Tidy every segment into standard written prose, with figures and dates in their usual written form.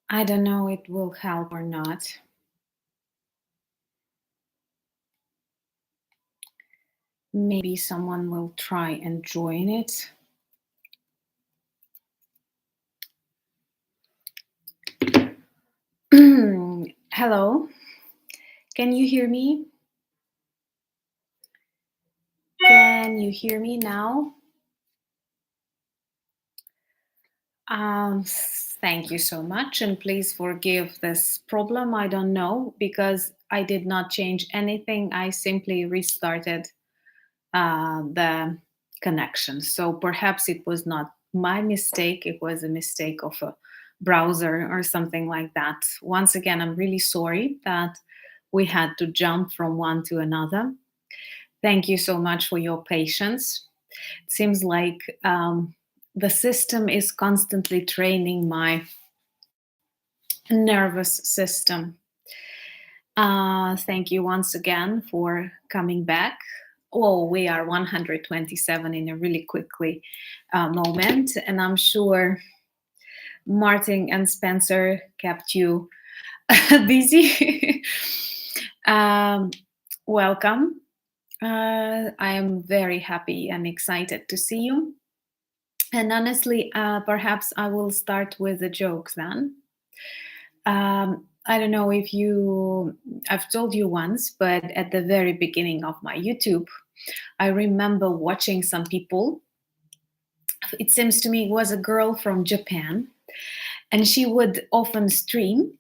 I don't know it will help or not. Maybe someone will try and join it. Hello, can you hear me? Can you hear me now? Thank you so much, and please forgive this problem. I don't know because I did not change anything. I simply restarted the connection. So perhaps it was not my mistake, it was a mistake of a browser or something like that. Once again, I'm really sorry that we had to jump from one to another. Thank you so much for your patience. It seems like the system is constantly training my nervous system. Thank you once again for coming back. Oh, we are 127 in a really quickly moment, and I'm sure Martin and Spencer kept you busy. um, Welcome. I am very happy and excited to see you. And honestly, perhaps I will start with a joke then. I don't know if I've told you once, but at the very beginning of my YouTube, I remember watching some people. It seems to me it was a girl from Japan, and she would often stream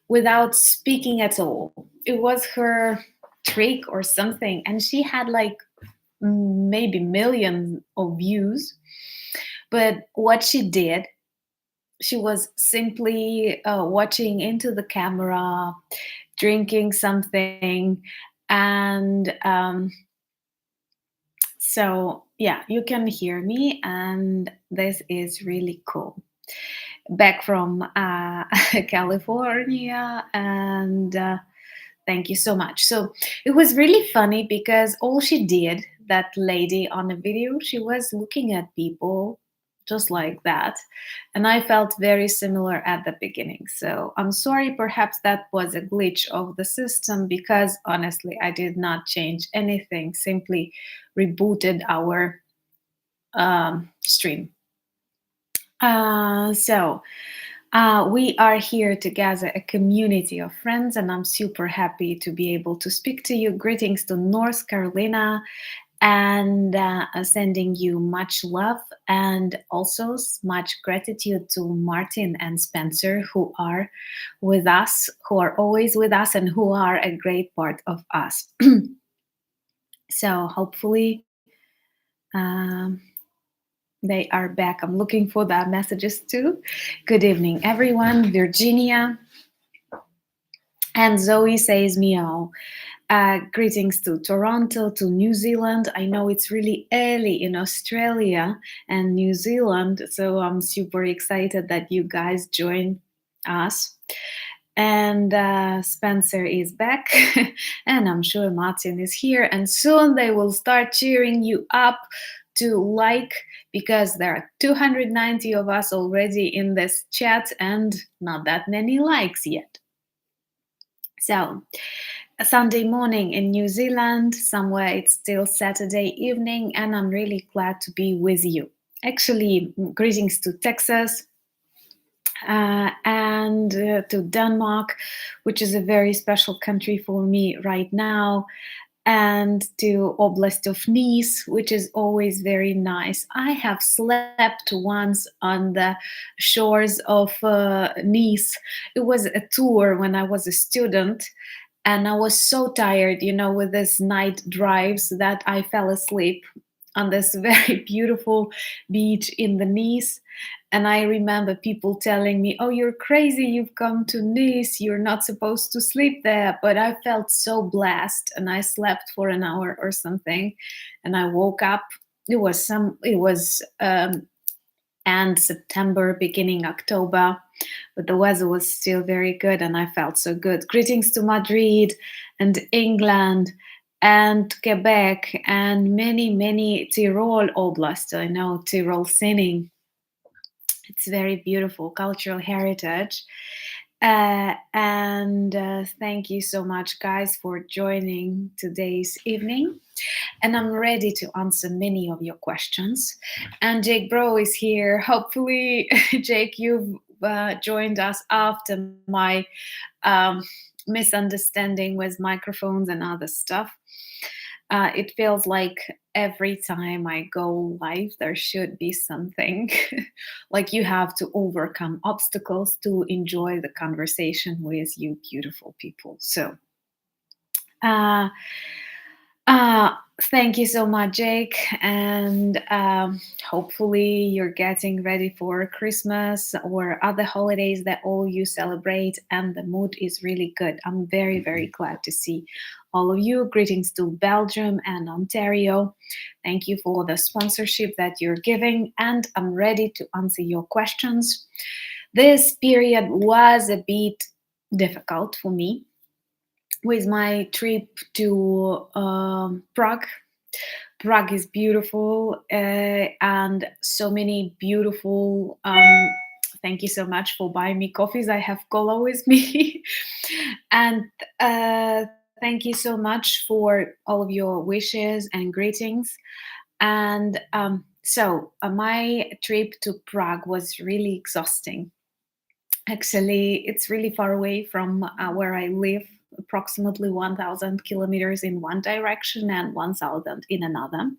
without speaking at all. It was her trick or something, and she had like maybe millions of views. But what she did, she was simply watching into the camera, drinking something, and so yeah, you can hear me, and this is really cool. Back from California, and thank you so much. So it was really funny because all she did, that lady on the video, she was looking at people just like that. And I felt very similar at the beginning. So I'm sorry, perhaps that was a glitch of the system because honestly, I did not change anything, simply rebooted our stream. We are here to gather a community of friends, and I'm super happy to be able to speak to you. Greetings to North Carolina, and sending you much love and also much gratitude to Martin and Spencer, who are with us, who are always with us, and who are a great part of us. So hopefully, um, they are back. I'm looking for the messages too. Good evening, everyone. Virginia and Zoe says meow. Greetings to Toronto, to New Zealand. I know it's really early in Australia and New Zealand, so I'm super excited that you guys join us. And Spencer is back, and I'm sure Martin is here. And soon they will start cheering you up to like, because there are 290 of us already in this chat and not that many likes yet. So, a Sunday morning in New Zealand, somewhere it's still Saturday evening, and I'm really glad to be with you. Actually, greetings to Texas and to Denmark, which is a very special country for me right now, and to Oblast of Nice, which is always very nice. I have slept once on the shores of Nice. It was a tour when I was a student, and I was so tired, with this night drives that I fell asleep on this very beautiful beach in the Nice. And I remember people telling me, "Oh, you're crazy, you've come to Nice, you're not supposed to sleep there." But I felt so blessed, and I slept for an hour or something, and I woke up. It was end September, beginning October, but the weather was still very good, and I felt so good. Greetings to Madrid and England and Quebec and many Tyrol oblasts. I know Tyrol singing. It's very beautiful cultural heritage. And thank you so much, guys, for joining today's evening. And I'm ready to answer many of your questions. And Jake Bro is here. Hopefully, Jake, you've joined us after my um, misunderstanding with microphones and other stuff. It feels like every time I go live, there should be something like you have to overcome obstacles to enjoy the conversation with you, beautiful people. So, uh, uh, thank you so much, Jake. And hopefully, you're getting ready for Christmas or other holidays that all you celebrate, and the mood is really good. I'm very, very glad to see all of you. Greetings to Belgium and Ontario. Thank you for the sponsorship that you're giving, and I'm ready to answer your questions. This period was a bit difficult for me with my trip to Prague. Prague is beautiful and so many beautiful. Thank you so much for buying me coffees. I have cola with me. And thank you so much for all of your wishes and greetings. And my trip to Prague was really exhausting. Actually, it's really far away from where I live, approximately 1,000 kilometers in one direction and 1,000 in another.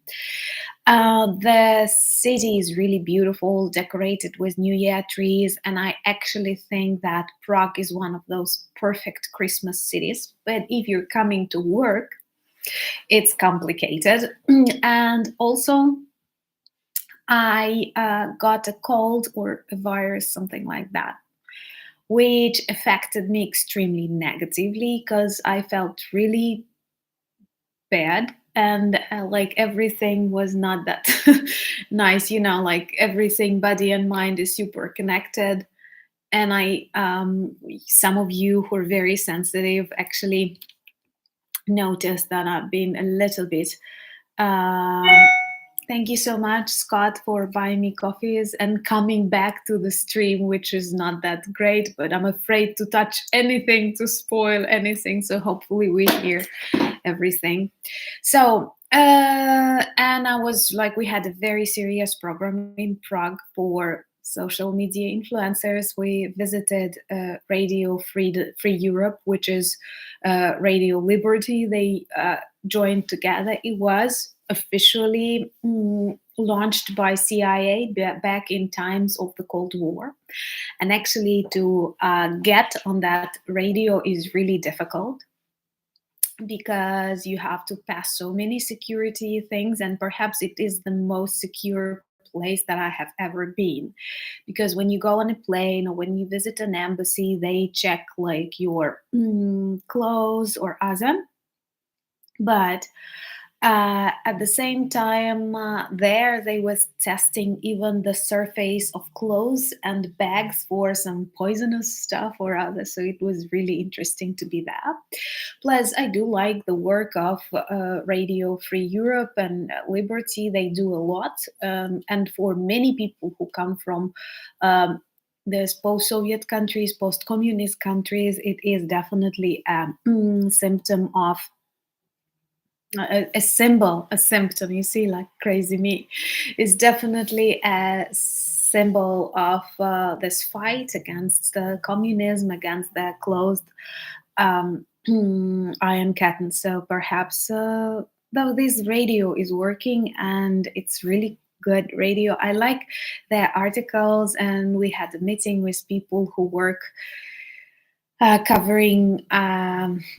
The city is really beautiful, decorated with New Year trees, and I actually think that Prague is one of those perfect Christmas cities. But if you're coming to work, it's complicated. And also, I got a cold or a virus, something like that, which affected me extremely negatively because I felt really bad and like everything was not that nice, like everything, body and mind is super connected. And some of you who are very sensitive actually noticed that I've been a little bit um, thank you so much, Scott, for buying me coffees and coming back to the stream, which is not that great, but I'm afraid to touch anything to spoil anything. So hopefully we hear everything. So, and I was like, we had a very serious program in Prague for social media influencers. We visited Radio Free Europe, which is Radio Liberty. They joined together. It was officially launched by CIA back in times of the Cold War. And actually, to get on that radio is really difficult because you have to pass so many security things, and perhaps it is the most secure place that I have ever been, because when you go on a plane or when you visit an embassy, they check like your clothes or other. But at the same time, there they was testing even the surface of clothes and bags for some poisonous stuff or other. So it was really interesting to be there. Plus, I do like the work of Radio Free Europe and Liberty. They do a lot, and for many people who come from there's post-Soviet countries, post-communist countries, it is definitely a symptom of a symbol, a symptom. You see, like crazy me, is definitely a symbol of this fight against communism, against the closed iron curtain. So perhaps, though this radio is working and it's really good radio, I like their articles, and we had a meeting with people who work covering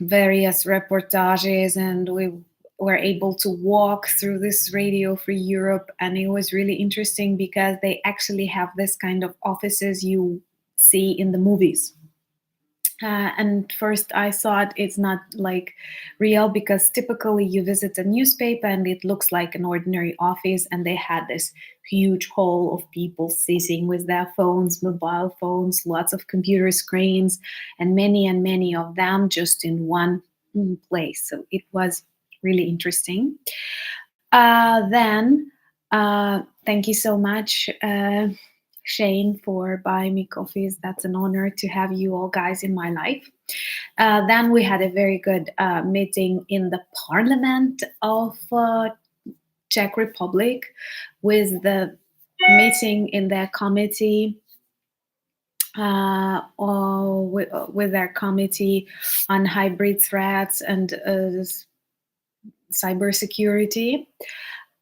various reportages, and we were able to walk through this Radio Free Europe, and it was really interesting because they actually have this kind of offices you see in the movies. And first I thought it's not like real, because typically you visit a newspaper and it looks like an ordinary office, and they had this huge hall of people sitting with their phones, mobile phones, lots of computer screens, and many of them just in one place. So it was really interesting. Then thank you so much, Shane, for buying me coffees. That's an honor to have you all guys in my life. Then we had a very good meeting in the parliament of Czech Republic with the meeting in their committee or with their committee on hybrid threats and cybersecurity.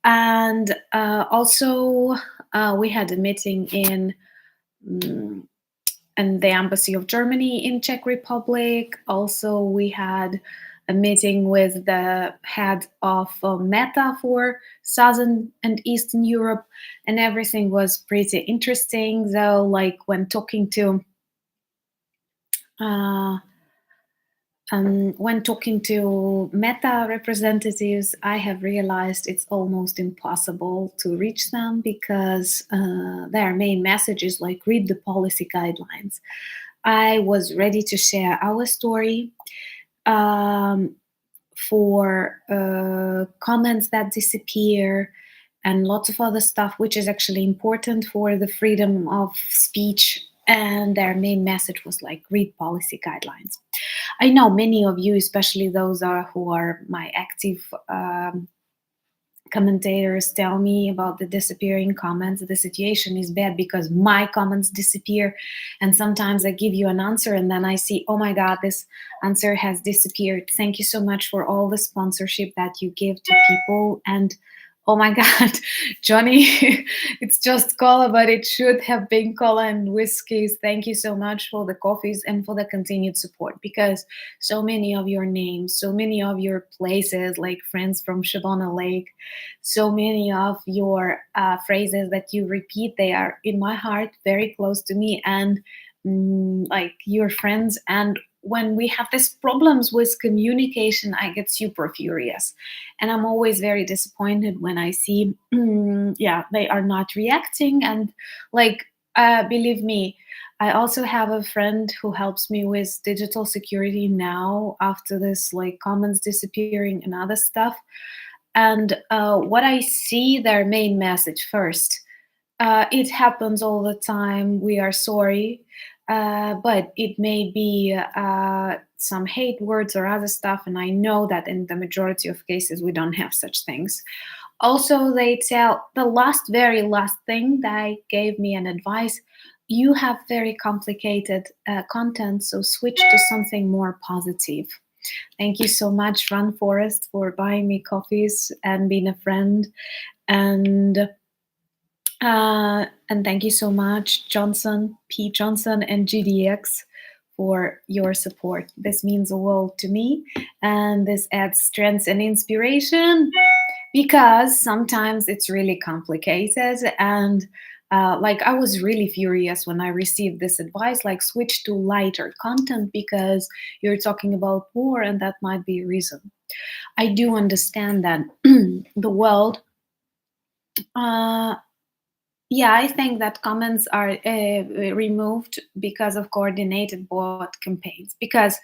And also we had a meeting in the Embassy of Germany in Czech Republic. Also, we had a meeting with the head of Meta for Southern and Eastern Europe, and everything was pretty interesting. Though, like uh, when talking to Meta representatives, I have realized it's almost impossible to reach them because their main message is like read the policy guidelines. I was ready to share our story for comments that disappear and lots of other stuff, which is actually important for the freedom of speech. And their main message was like read policy guidelines. I know many of you, especially those who are my active commentators, tell me about the disappearing comments. The situation is bad because my comments disappear, and sometimes I give you an answer and then I see, oh my god, this answer has disappeared. Thank you so much for all the sponsorship that you give to people. And oh my god, Johnny, it's just cola, but it should have been cola and whiskeys. Thank you so much for the coffees and for the continued support, because so many of your names, so many of your places, like friends from Shabana Lake, so many of your phrases that you repeat, they are in my heart, very close to me, and like your friends. And when we have these problems with communication, I get super furious, and I'm always very disappointed when I see they are not reacting. And like believe me, I also have a friend who helps me with digital security now after this like comments disappearing and other stuff. And what I see, their main message first, it happens all the time, we are sorry, but it may be some hate words or other stuff, and I know that in the majority of cases we don't have such things. Also, they tell the very last thing they gave me an advice: you have very complicated content, so switch to something more positive. Thank you so much, Run Forest, for buying me coffees and being a friend. And thank you so much, Johnson, P. Johnson, and GDX, for your support. This means the world to me, and this adds strength and inspiration, because sometimes it's really complicated. And like I was really furious when I received this advice, like switch to lighter content because you're talking about war, and that might be a reason. I do understand that the world. I think that comments are removed because of coordinated bot campaigns. Because,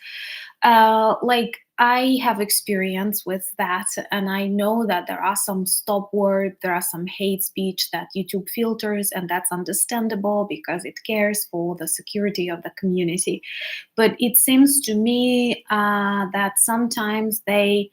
like, I have experience with that, and I know that there are some stop words, there are some hate speech that YouTube filters, and that's understandable because it cares for the security of the community. But it seems to me that sometimes they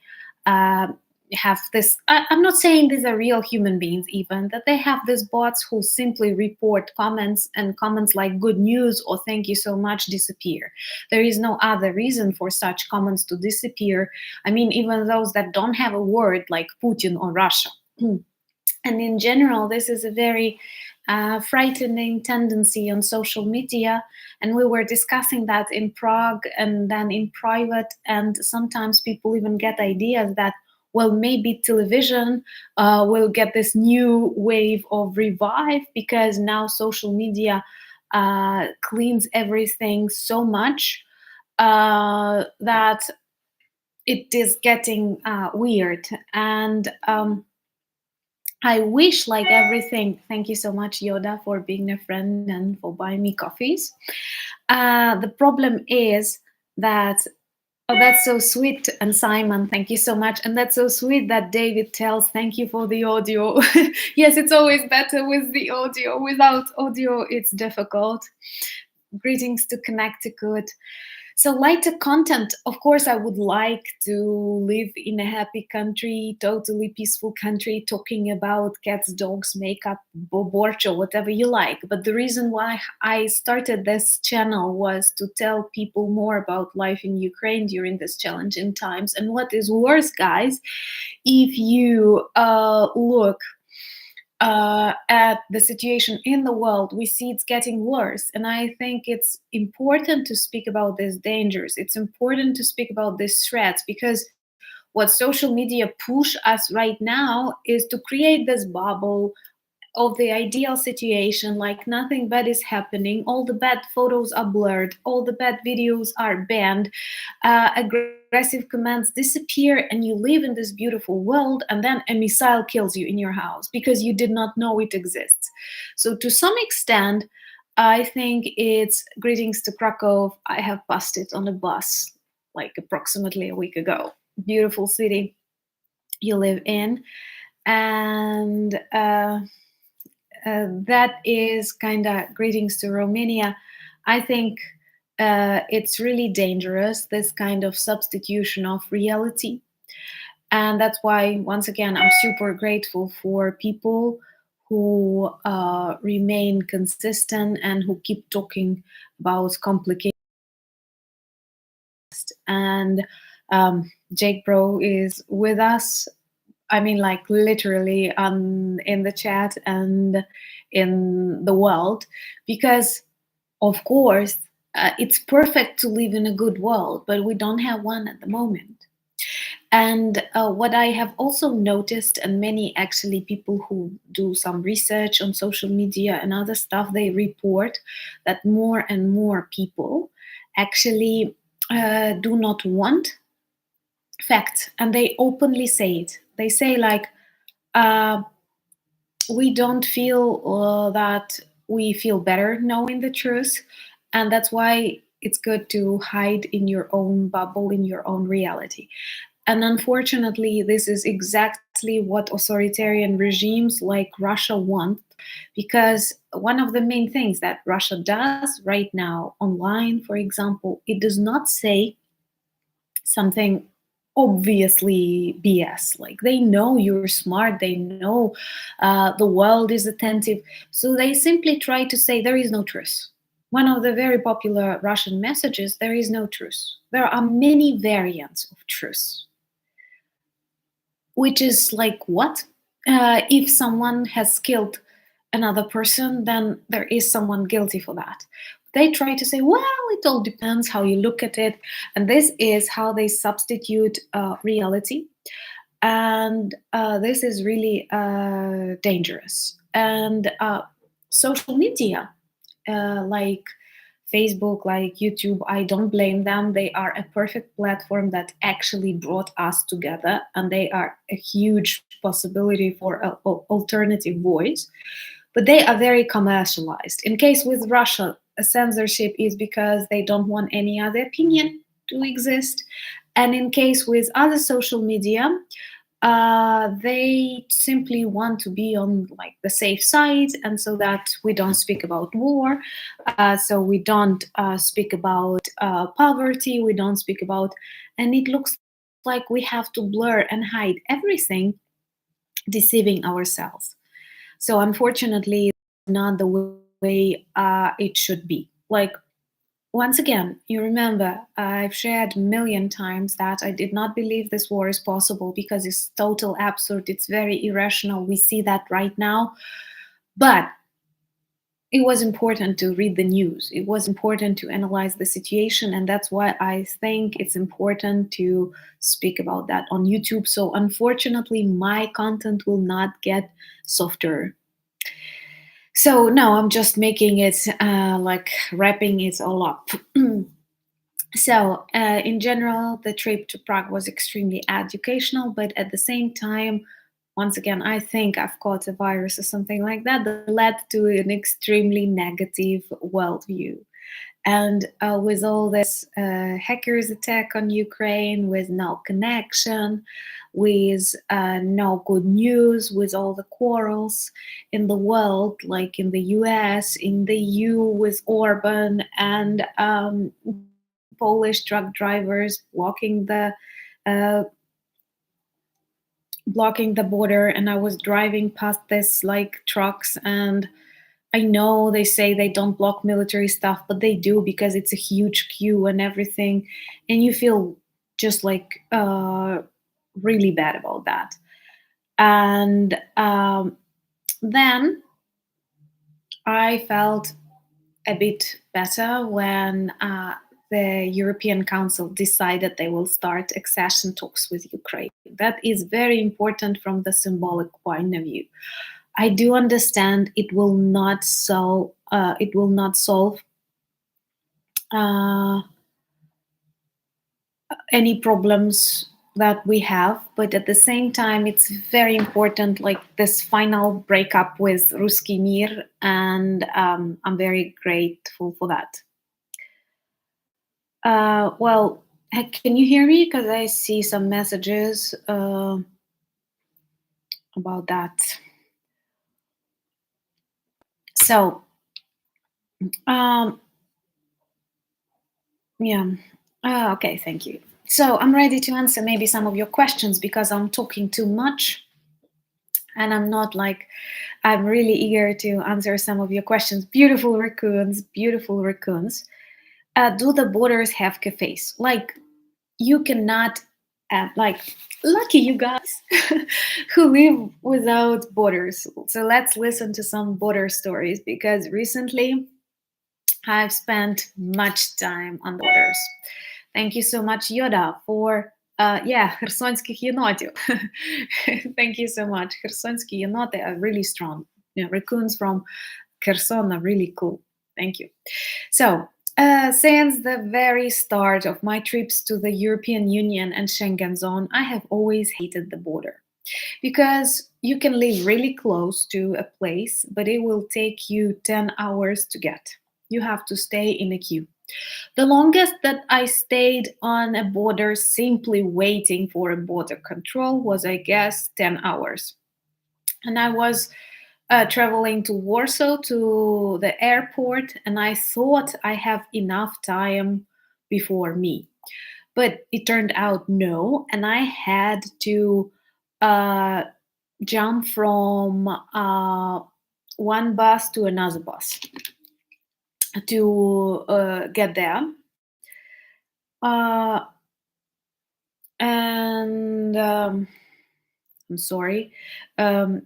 have this. I'm not saying these are real human beings, even that they have these bots who simply report comments, and comments like good news or thank you so much disappear. There is no other reason for such comments to disappear. I mean, even those that don't have a word like Putin or Russia. And in general, this is a very frightening tendency on social media. And we were discussing that in Prague and then in private. And sometimes people even get ideas that, well, maybe television will get this new wave of revive, because now social media cleans everything so much that it is getting weird. And I wish, like everything, thank you so much, Yoda, for being a friend and for buying me coffees. The problem is that Oh, that's so sweet. And Simon, thank you so much. And that's so sweet that David tells, thank you for the audio. Yes, it's always better with the audio. Without audio, it's difficult. Greetings to Connecticut. So, lighter content. Of course, I would like to live in a happy country, totally peaceful country, talking about cats, dogs, makeup, borch, or whatever you like. But the reason why I started this channel was to tell people more about life in Ukraine during this challenging times. And what is worse, guys, if you look at the situation in the world, we see it's getting worse. And I think it's important to speak about these dangers. It's important to speak about these threats because what social media push us right now is to create this bubble of the ideal situation, like nothing bad is happening, all the bad photos are blurred, all the bad videos are banned, aggressive commands disappear, and you live in this beautiful world, and then a missile kills you in your house because you did not know it exists. So, to some extent, I think it's greetings to Krakow. I have passed it on a bus like approximately a week ago. Beautiful city you live in. And that is kind of greetings to Romania. I think it's really dangerous, this kind of substitution of reality. And that's why, once again, I'm super grateful for people who remain consistent and who keep talking about complicated. And Jake Bro is with us. I mean, like literally in the chat and in the world, because of course it's perfect to live in a good world, but we don't have one at the moment. And what I have also noticed, and many actually people who do some research on social media and other stuff, they report that more and more people actually do not want facts, and they openly say it. They say like, uh, we don't feel that we feel better knowing the truth, and that's why it's good to hide in your own bubble, in your own reality. And unfortunately, this is exactly what authoritarian regimes like Russia want, because one of the main things that Russia does right now online, for example, it does not say something obviously BS. Like they know you're smart, they know the world is attentive. So they simply try to say there is no truth. One of the very popular Russian messages, there is no truth. There are many variants of truth, which is like what? If someone has killed another person, then there is someone guilty for that. They try to say, well, it all depends how you look at it. And this is how they substitute reality. And this is really dangerous. And social media, like Facebook, like YouTube, I don't blame them. They are a perfect platform that actually brought us together, and they are a huge possibility for an alternative voice. But they are very commercialized. In case with Russia, a censorship is because they don't want any other opinion to exist. And in case with other social media, they simply want to be on like the safe side, and so that we don't speak about war, so we don't speak about poverty, we don't speak about, and it looks like we have to blur and hide everything, deceiving ourselves. So unfortunately, not the way it should be. Like once again, you remember, I've shared a million times that I did not believe this war is possible because it's total absurd. It's very irrational. We see that right now. But it was important to read the news. It was important to analyze the situation. And that's why I think it's important to speak about that on YouTube. So unfortunately, my content will not get softer. So no, I'm just making it like wrapping it all up. So, in general, the trip to Prague was extremely educational, but at the same time, once again, I think I've caught a virus or something like that that led to an extremely negative worldview. And with all this hackers attack on Ukraine, with no connection, with no good news, with all the quarrels in the world, like in the US, in the EU, with Orban and Polish truck drivers uh, blocking the border, and I was driving past this like trucks, and I know they say they don't block military stuff, but they do because it's a huge queue and everything, and you feel just like really bad about that. And then I felt a bit better when the European Council decided they will start accession talks with Ukraine. That is very important from the symbolic point of view. I do understand it will not solve uh, any problems that we have, but at the same time it's very important, like this final breakup with Ruski Mir, and I'm very grateful for that. Well, can you hear me? Because I see some messages about that. So, um, yeah. Okay, thank you. So, I'm ready to answer maybe some of your questions because I'm talking too much, and I'm not like, I'm really eager to answer some of your questions. Beautiful raccoons, beautiful raccoons. Do the borders have cafes? Like, you cannot like, lucky you guys who live without borders. So let's listen to some border stories, because recently I've spent much time on borders. Thank you so much, Yoda, for yeah, Херсонських єнотів. Thank you so much. Херсонські єноти are really strong. You know, raccoons from Kherson are really cool. Thank you. So, since the very start of my trips to the European Union and Schengen zone, I have always hated the border, because you can live really close to a place, but it will take you 10 hours to get. You have to stay in a queue. The longest that I stayed on a border simply waiting for a border control was, I guess, 10 hours. And I was traveling to Warsaw to the airport, and I thought I have enough time before me. But it turned out no, and I had to uh, jump from one bus to another bus to get there. Uh, and I'm sorry. Um,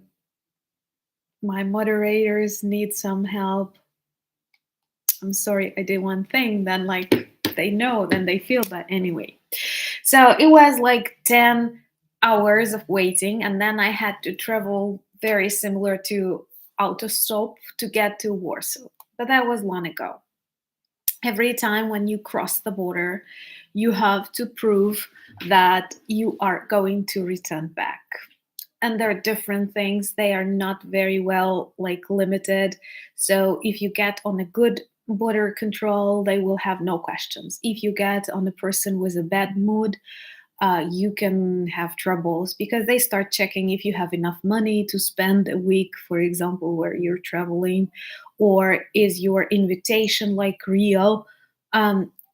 my moderators need some help. I'm sorry, I did one thing, then like they know, then they feel that anyway. So it was like 10 hours of waiting, and then I had to travel very similar to autostop to get to Warsaw. But that was long ago. Every time when you cross the border, you have to prove that you are going to return back. And there are different things, they are not very well like limited. So if you get on a good border control, they will have no questions. If you get on a person with a bad mood, you can have troubles, because they start checking if you have enough money to spend a week, for example, where you're traveling, or is your invitation like real.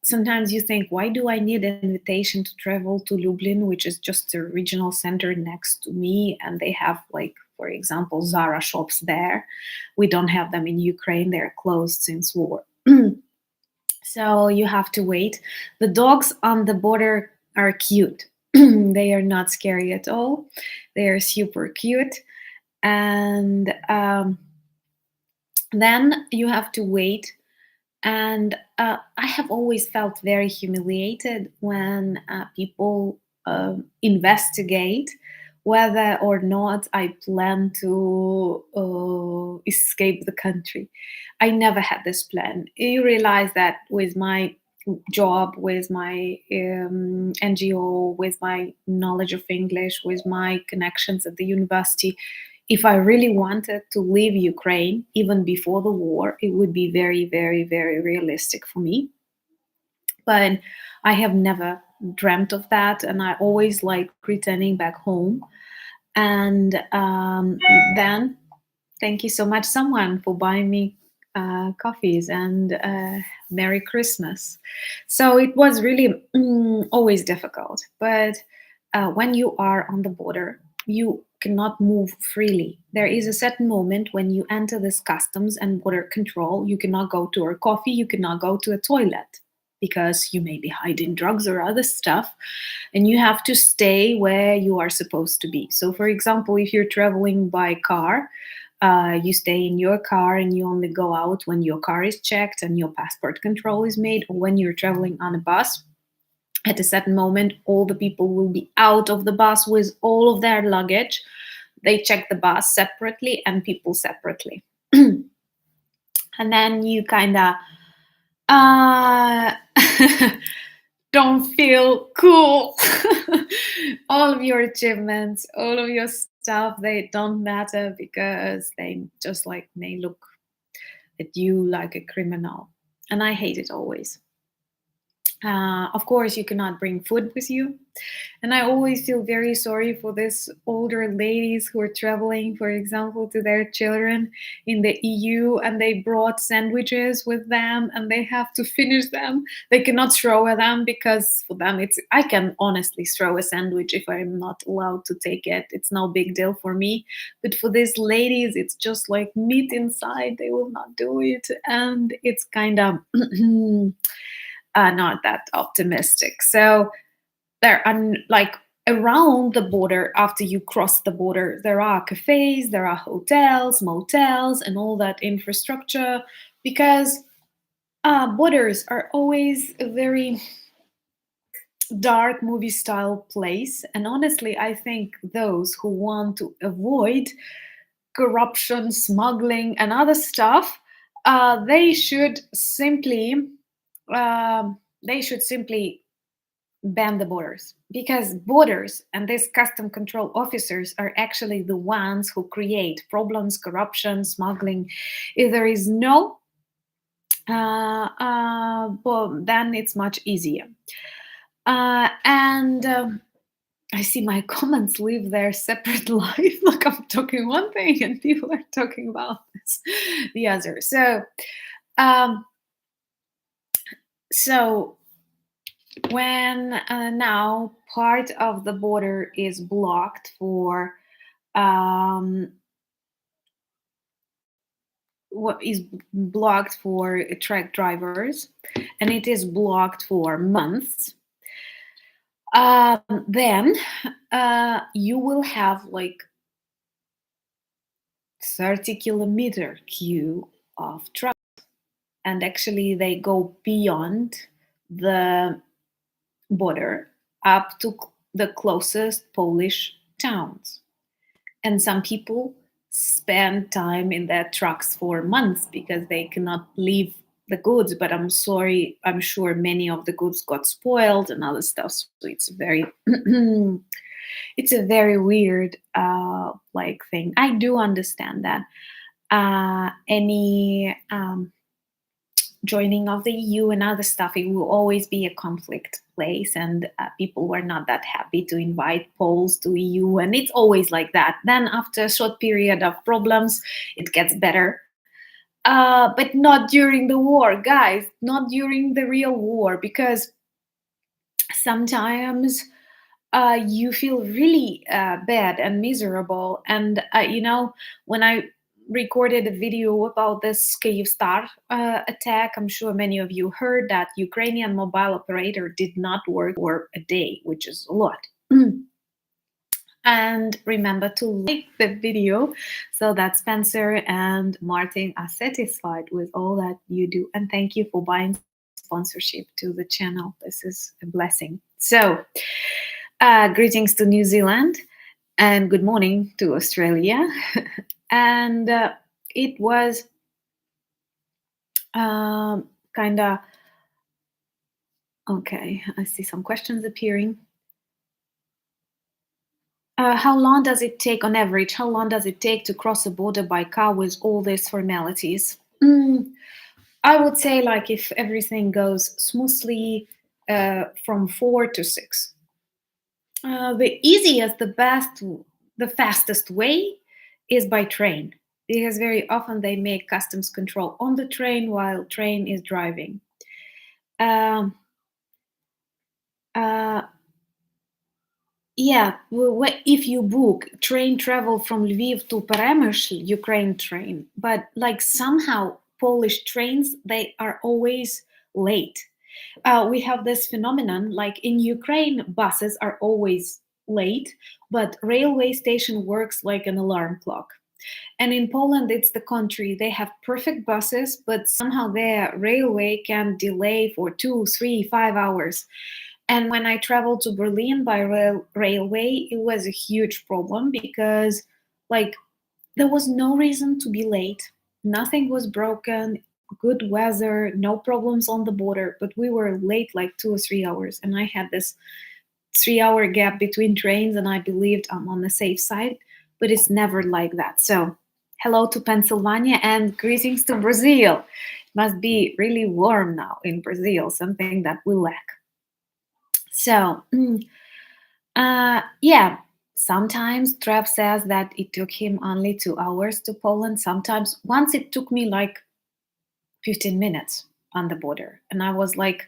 Sometimes you think, why do I need an invitation to travel to Lublin, which is just a regional center next to me, and they have, like, for example, Zara shops there. We don't have them in Ukraine, they're closed since war. So you have to wait. The dogs on the border are cute. They are not scary at all. They are super cute. And then you have to wait. And I have always felt very humiliated when people investigate whether or not I plan to escape the country. I never had this plan. You realize that with my job, with my NGO, with my knowledge of English, with my connections at the university, if I really wanted to leave Ukraine, even before the war, it would be very, very, very realistic for me. But I have never dreamt of that, and I always like returning back home. And then, thank you so much, someone, for buying me coffees, and Merry Christmas. So it was really always difficult. But when you are on the border, you cannot move freely. There is a certain moment when you enter this customs and border control, you cannot go to a coffee, you cannot go to a toilet because you may be hiding drugs or other stuff, and you have to stay where you are supposed to be. So, for example, if you're traveling by car, you stay in your car and you only go out when your car is checked and your passport control is made, or when you're traveling on a bus. At a certain moment, all the people will be out of the bus with all of their luggage. They check the bus separately and people separately. And then you kind of uh, don't feel cool. All of your achievements, all of your stuff, they don't matter because they just like may look at you like a criminal. And I hate it always. Of course, you cannot bring food with you. And I always feel very sorry for these older ladies who are traveling, for example, to their children in the EU, and they brought sandwiches with them and they have to finish them. They cannot throw them because for them, I can honestly throw a sandwich if I'm not allowed to take it. It's no big deal for me. But for these ladies, it's just like meat inside. They will not do it. And it's kind of not that optimistic. So there are like around the border, after you cross the border, there are cafes, there are hotels, motels, and all that infrastructure, because borders are always a very dark movie style place. And honestly, I think those who want to avoid corruption, smuggling, and other stuff, they should simply they should simply ban the borders, because borders and these custom control officers are actually the ones who create problems, corruption, smuggling. If there is no well, then it's much easier. And I see my comments live their separate life. Like I'm talking one thing and people are talking about this, the other. Um, so when now part of the border is blocked for what is blocked for truck drivers, and it is blocked for months, then you will have like 30-kilometer queue of trucks, and actually they go beyond the border up to the closest Polish towns. And some people spend time in their trucks for months because they cannot leave the goods. But I'm sorry, I'm sure many of the goods got spoiled and other stuff. So it's very it's a very weird like thing. I do understand that any joining of the EU and other stuff, it will always be a conflict place, and people were not that happy to invite Poles to EU, and it's always like that. Then after a short period of problems, it gets better. But not during the war, guys, not during the real war, because sometimes you feel really bad and miserable. And when I recorded a video about this Kyivstar attack, I'm sure many of you heard that Ukrainian mobile operator did not work for a day, which is a lot. And remember to like the video so that Spencer and Martin are satisfied with all that you do. And thank you for buying sponsorship to the channel. This is a blessing. So greetings to New Zealand and good morning to Australia. And it was kind of okay. I see some questions appearing. How long does it take, on average, how long does it take to cross a border by car with all these formalities? I would say, like, if everything goes smoothly, from 4 to 6. The easiest, the best, the fastest way is by train, because very often they make customs control on the train while train is driving. Um, uh, yeah, if you book train travel from Lviv to Peremysl, Ukraine train, but like somehow Polish trains, they are always late. We have this phenomenon, like in Ukraine, buses are always late, but railway station works like an alarm clock. And in Poland, it's the contrary. They have perfect buses, but somehow their railway can delay for 2, 3, 5 hours. And when I traveled to Berlin by railway, it was a huge problem because, like, there was no reason to be late. Nothing was broken, good weather, no problems on the border, but we were late like 2 or 3 hours. And I had this 3 hour gap between trains, and I believed I'm on the safe side, but it's never like that. So, hello to Pennsylvania and greetings to Brazil. It must be really warm now in Brazil, something that we lack. So, yeah, sometimes Trev says that it took him only 2 hours to Poland. Sometimes, once it took me like 15 minutes on the border. And I was like,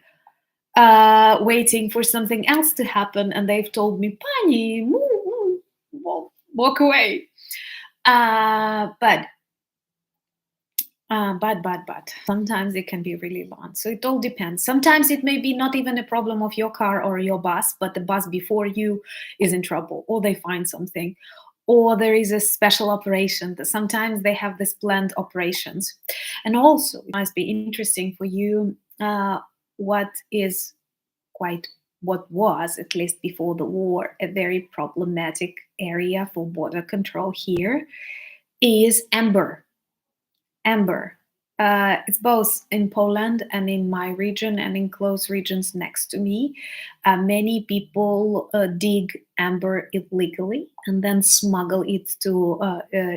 waiting for something else to happen. And they've told me, Pani, move, walk away. But but sometimes it can be really long. So it all depends. Sometimes it may be not even a problem of your car or your bus, but the bus before you is in trouble, or they find something, or there is a special operation. Sometimes they have this planned operations. And also, it must be interesting for you, what is quite what was, at least before the war, a very problematic area for border control here is amber. Amber. It's both in Poland and in my region and in close regions next to me. Many people dig amber illegally and then smuggle it to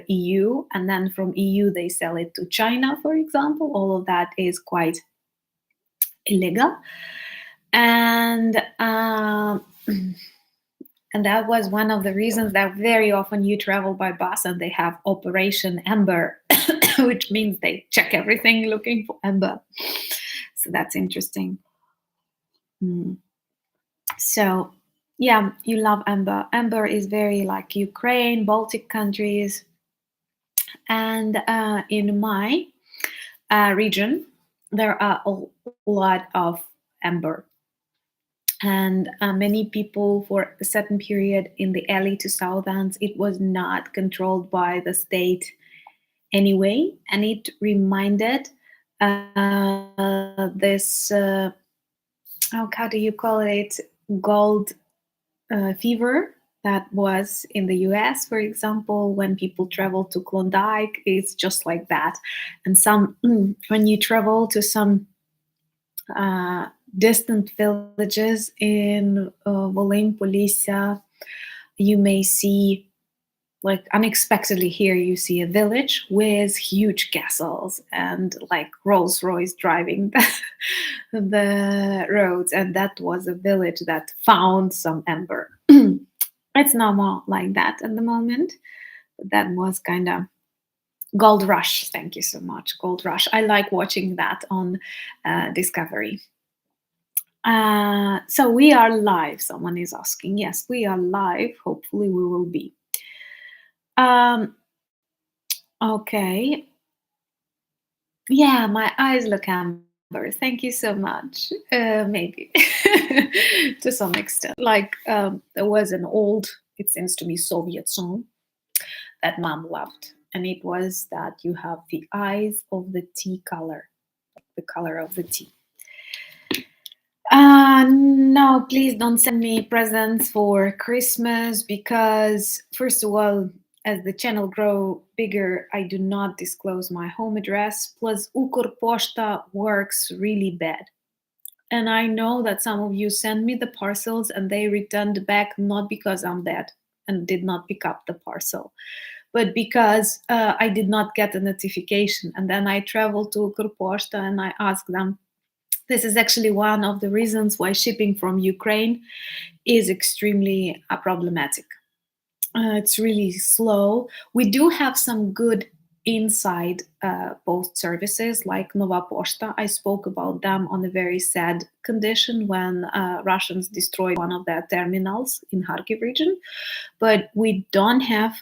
EU, and then from EU they sell it to China, for example. All of that is quite illegal, and and that was one of the reasons that very often you travel by bus and they have Operation Amber, which means they check everything looking for amber. So that's interesting. Mm. So, yeah, you love amber. Amber is very like Ukraine, Baltic countries, and in my region, there are a lot of amber. And many people, for a certain period in the early 2000s, it was not controlled by the state anyway, and it reminded this how do you call it, gold fever that was in the US, for example. When people travel to Klondike, it's just like that. And some when you travel to some uh, distant villages in Volyn, Polisia, you may see, like, unexpectedly here, you see a village with huge castles and like Rolls Royce driving the roads, and that was a village that found some amber. It's no more like that at the moment. That was kind of Gold Rush. Thank you so much, Gold Rush. I like watching that on Discovery. So we are live. Someone is asking. Yes, we are live. Hopefully, we will be. Okay. Yeah, my eyes look amber. Thank you so much. Maybe to some extent. Like, there was an old, it seems to me, Soviet song that mom loved, and it was that you have the eyes of the tea color, the color of the tea. No, please don't send me presents for Christmas because, first of all, as the channel grow bigger, I do not disclose my home address. Plus, Ukr works really bad. And I know that some of you send me the parcels and they returned back not because I'm bad. and did not pick up the parcel. But because I did not get a notification, and then I traveled to Ukroposhta and I asked them, this is actually one of the reasons why shipping from Ukraine is extremely problematic. It's really slow. We do have some good inside post services like Nova Poshta. I spoke about them on a very sad condition when Russians destroyed one of their terminals in Kharkiv region. But we don't have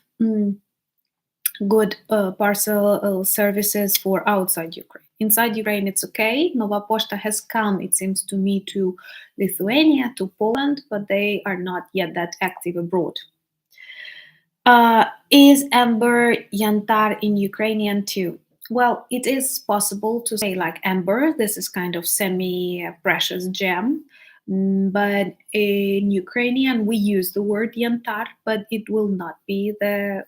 good parcel services for outside Ukraine. Inside Ukraine, it's okay. Nova Poshta has come, it seems to me, to Lithuania, to Poland, but they are not yet that active abroad. Is amber yantar in Ukrainian too? Well, it is possible to say like amber. This is kind of semi-precious gem. But in Ukrainian, we use the word yantar, but it will not be the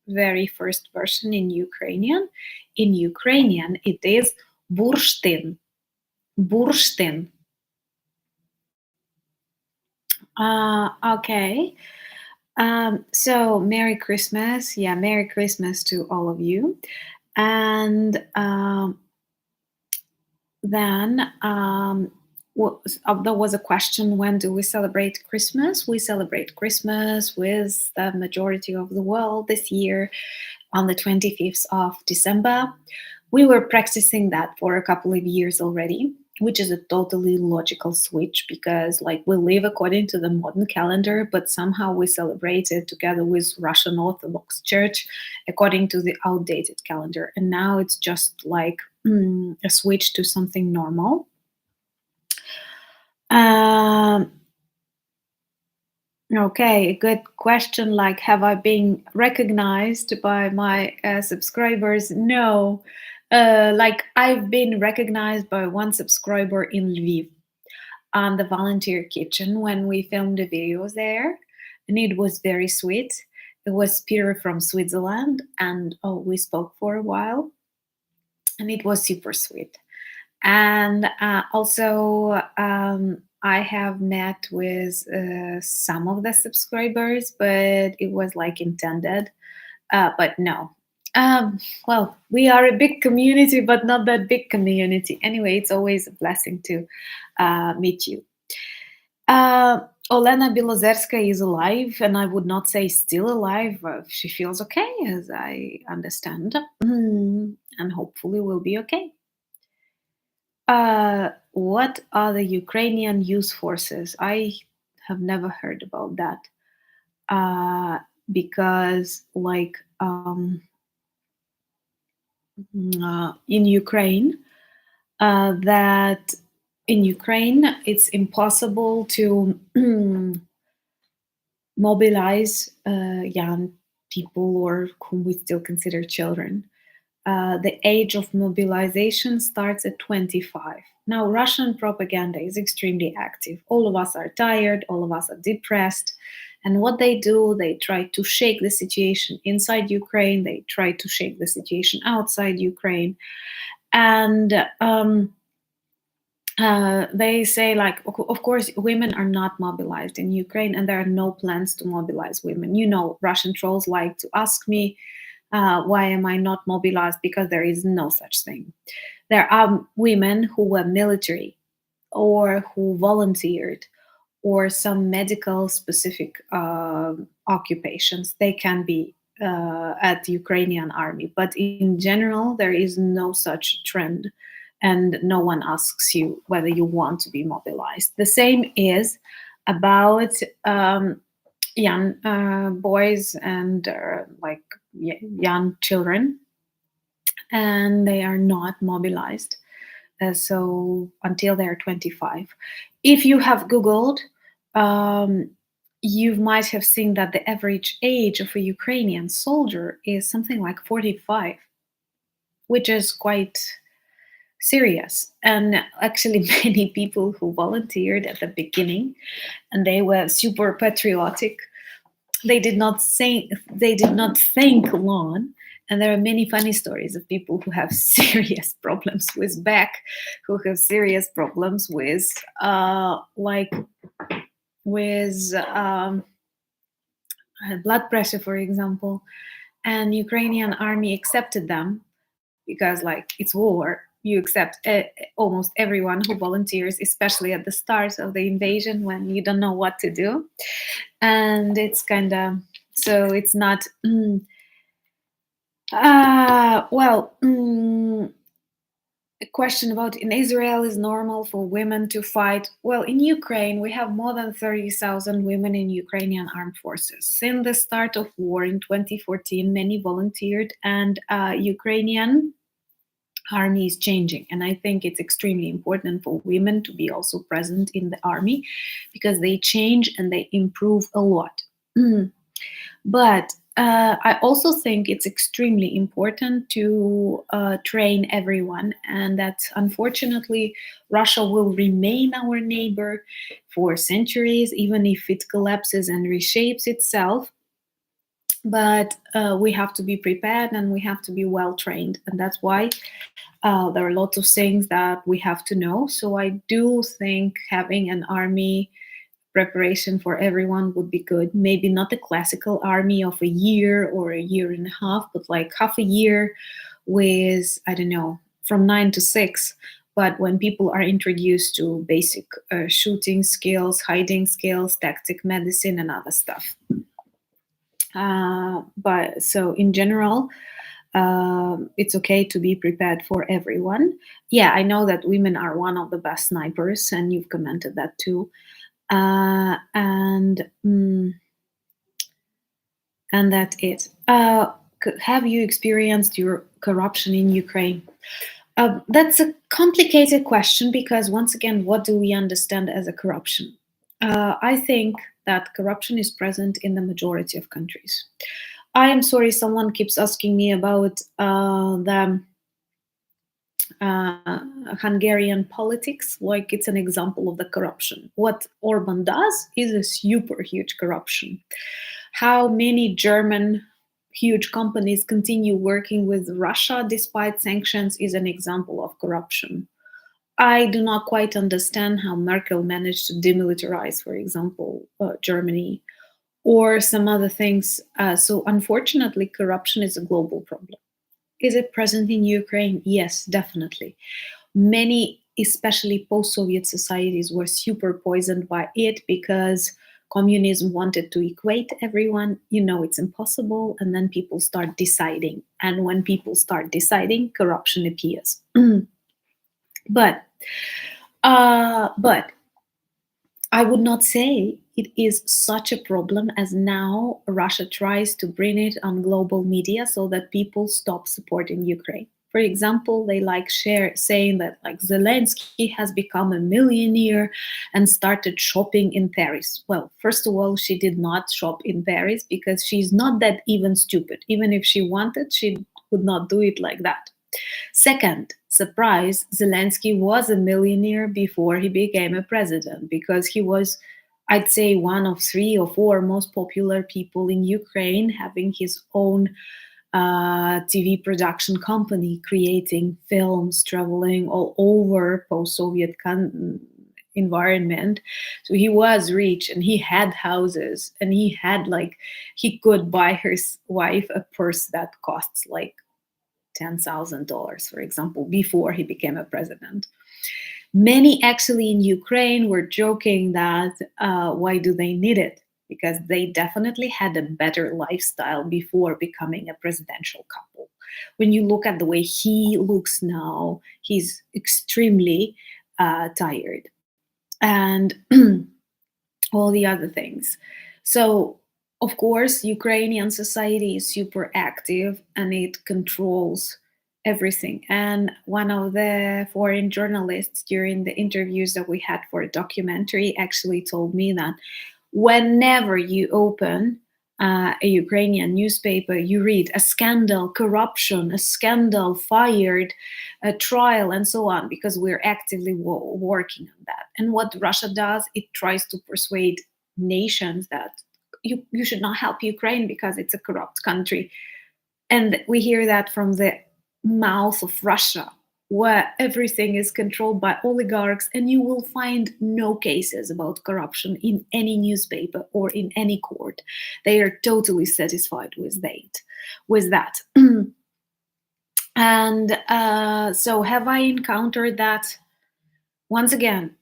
very first version in Ukrainian. In Ukrainian, it is bursztyn. Bursztyn. Okay. So Merry Christmas. Yeah, Merry Christmas to all of you. And then there was a question, when do we celebrate Christmas? We celebrate Christmas with the majority of the world this year on the 25th of December. We were practicing that for a couple of years already, which is a totally logical switch because like we live according to the modern calendar, but somehow we celebrate it together with Russian Orthodox Church according to the outdated calendar. And now it's just like a switch to something normal. Okay, good question. Like, have I been recognized by my subscribers? No. Like, I've been recognized by one subscriber in Lviv on the volunteer kitchen when we filmed the videos there, and it was very sweet. It was Peter from Switzerland, and we spoke for a while, and it was super sweet. And also, I have met with some of the subscribers, but it was like intended. But no. Well, we are a big community, but not that big community. Anyway, it's always a blessing to meet you. Olena Bilozerska is alive, and I would not say still alive. She feels okay, as I understand, and hopefully will be okay. What are the Ukrainian youth forces? I have never heard about that because, like, in Ukraine, that in Ukraine it's impossible to mobilize young people or whom we still consider children. The age of mobilization starts at 25. Now, Russian propaganda is extremely active. All of us are tired, all of us are depressed. And what they do, they try to shake the situation inside Ukraine, they try to shake the situation outside Ukraine. And they say, like, of course, women are not mobilized in Ukraine, and there are no plans to mobilize women. You know, Russian trolls like to ask me, why am I not mobilized? Because there is no such thing. There are women who were military or who volunteered or some medical specific occupations. They can be at the Ukrainian army. But in general, there is no such trend. And no one asks you whether you want to be mobilized. The same is about young boys and like young children, and they are not mobilized. So until they're 25. If you have Googled, you might have seen that the average age of a Ukrainian soldier is something like 45, which is quite serious. And actually, many people who volunteered at the beginning and they were super patriotic, they did not think long. And there are many funny stories of people who have serious problems with back, who have serious problems with had blood pressure, for example, and Ukrainian army accepted them because, like, it's war. You accept almost everyone who volunteers, especially at the start of the invasion when you don't know what to do, and it's kind of so it's not. Well, a question about in Israel is normal for women to fight. Well, in Ukraine, we have more than 30,000 women in Ukrainian armed forces. Since the start of war in 2014, many volunteered, and Ukrainian army is changing. And I think it's extremely important for women to be also present in the army because they change and they improve a lot. But I also think it's extremely important to train everyone, and that unfortunately, Russia will remain our neighbor for centuries, even if it collapses and reshapes itself. But we have to be prepared and we have to be well trained, and that's why there are lots of things that we have to know. So I do think having an army preparation for everyone would be good. Maybe not a classical army of a year or a year and a half, but like half a year with, I don't know, from 9 to 6. But when people are introduced to basic shooting skills, hiding skills, tactic medicine, and other stuff. But so in general, it's okay to be prepared for everyone. Yeah, I know that women are one of the best snipers, and you've commented that too. And that's it. Have you experienced your corruption in Ukraine? That's a complicated question because, once again, what do we understand as a corruption? I think that corruption is present in the majority of countries. I am sorry, someone keeps asking me about the Hungarian politics, like it's an example of the corruption. What Orban does is a super huge corruption. How many German huge companies continue working with Russia despite sanctions is an example of corruption. I do not quite understand how Merkel managed to demilitarize, for example, Germany or some other things. So, unfortunately, corruption is a global problem. Is it present in Ukraine? Yes, definitely. Many, especially post Soviet societies, were super poisoned by it because communism wanted to equate everyone. You know, it's impossible. And then people start deciding. And when people start deciding, corruption appears. but, but I would not say it is such a problem as now Russia tries to bring it on global media so that people stop supporting Ukraine. For example, they like saying that like Zelensky has become a millionaire and started shopping in Paris. Well, first of all, she did not shop in Paris because she's not that even stupid. Even if she wanted, she would not do it like that. Second, surprise, Zelensky was a millionaire before he became a president because he was, I'd say, one of 3 or 4 most popular people in Ukraine, having his own TV production company, creating films, traveling all over post-Soviet environment. So he was rich and he had houses and he had like, he could buy his wife a purse that costs like $10,000, for example, before he became a president. Many actually in Ukraine were joking that why do they need it? Because they definitely had a better lifestyle before becoming a presidential couple. When you look at the way he looks now, he's extremely tired and all the other things. So, of course, Ukrainian society is super active and it controls everything. And one of the foreign journalists during the interviews that we had for a documentary actually told me that whenever you open a Ukrainian newspaper, you read a scandal, corruption, a scandal, fired, a trial, and so on, because we're actively working on that. And what Russia does, it tries to persuade nations that you should not help Ukraine because it's a corrupt country. And we hear that from the mouth of Russia. where everything is controlled by oligarchs, and you will find no cases about corruption in any newspaper or in any court. They are totally satisfied with that. And so, have I encountered that? Once again,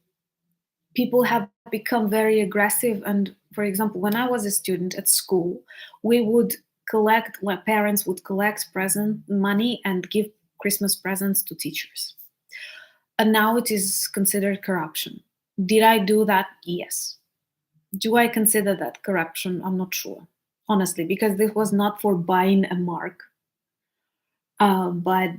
people have become very aggressive. And for example, when I was a student at school, we would collect, like parents would collect present money and give Christmas presents to teachers. And now it is considered corruption. Did I do that? Yes. Do I consider that corruption? I'm not sure, honestly, because this was not for buying a mark, but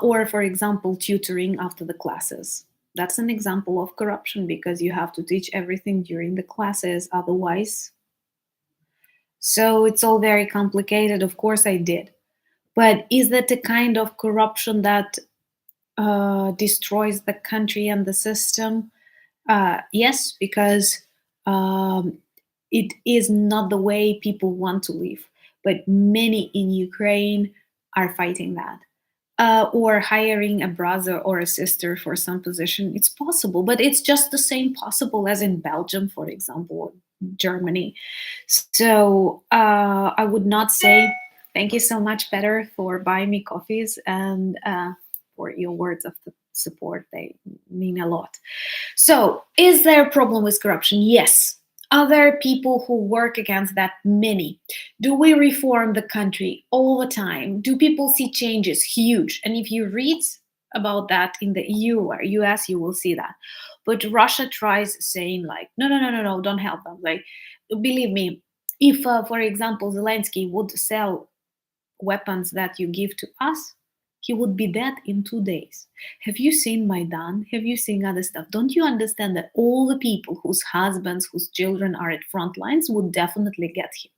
or for example, tutoring after the classes. That's an example of corruption because you have to teach everything during the classes, otherwise. So it's all very complicated. Of course, I did. But is that a kind of corruption that destroys the country and the system? Yes, because um, it is not the way people want to live. But many in Ukraine are fighting that. Or hiring a brother or a sister for some position. It's possible, but it's just the same possible as in Belgium, for example, or Germany. So I would not say thank you so much, Peter, for buying me coffees and for your words of support. They mean a lot. So, is there a problem with corruption? Yes. Are there people who work against that? Many. Do we reform the country all the time? Do people see changes? Huge. And if you read about that in the EU or US, you will see that. But Russia tries saying like, no, no, no, no, no, don't help them. Like, believe me, if, for example, Zelensky would sell weapons that you give to us, he would be dead in 2 days. Have you seen Maidan? Have you seen other stuff? Don't you understand that all the people whose husbands, whose children are at front lines would definitely get him?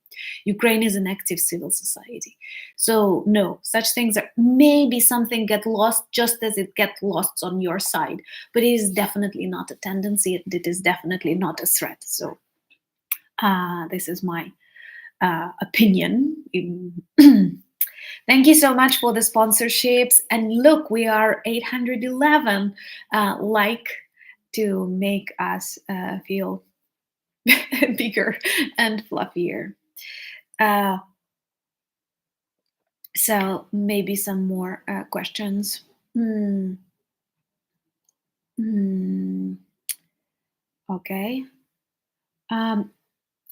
Ukraine is an active civil society. So no, such things are maybe something get lost just as it gets lost on your side, but it is definitely not a tendency. It is definitely not a threat. So this is my opinion. Thank you so much for the sponsorships. And look, we are 811 like to make us feel bigger and fluffier. Uh, so maybe some more questions. Hmm. Hmm. Okay. Um,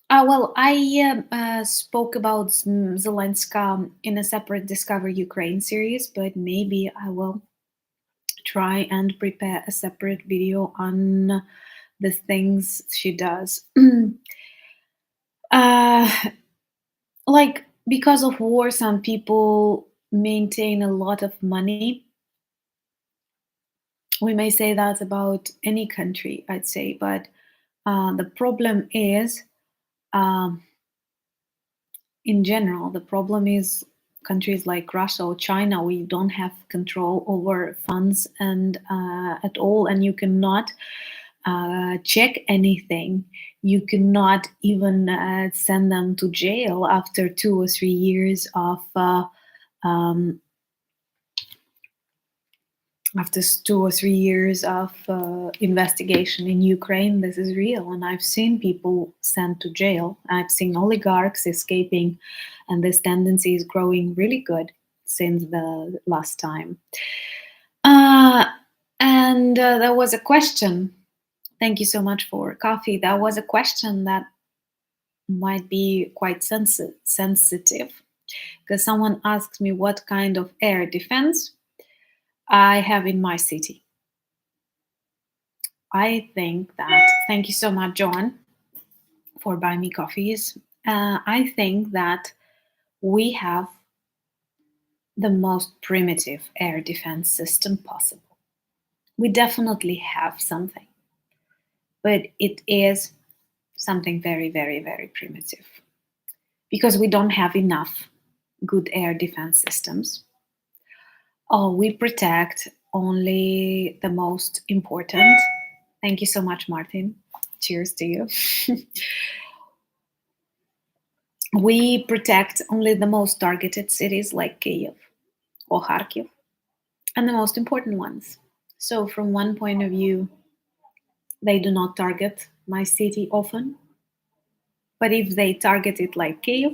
well, I spoke about Zelenska in a separate Discover Ukraine series, but maybe I will try and prepare a separate video on the things she does. uh, like, because of war, some people maintain a lot of money. We may say that about any country, I'd say, but the problem is, um, in general, the problem is countries like Russia or China, we don't have control over funds and at all, and you cannot check anything. You cannot even send them to jail after 2 or 3 years of um, after 2 or 3 years of investigation in Ukraine. This is real, and I've seen people sent to jail. I've seen oligarchs escaping, and this tendency is growing really good since the last time. Uh, and there was a question. Thank you so much for coffee. That was a question that might be quite sensitive because someone asked me what kind of air defense I have in my city. I think that, thank you so much, John, for buying me coffees. I think that we have the most primitive air defense system possible. We definitely have something, but it is something very, very, very primitive because we don't have enough good air defense systems. Oh, we protect only the most important. Thank you so much, Martin. Cheers to you. We protect only the most targeted cities like Kyiv or Kharkiv. and the most important ones. So, from one point of view, they do not target my city often, but if they target it like Kiev,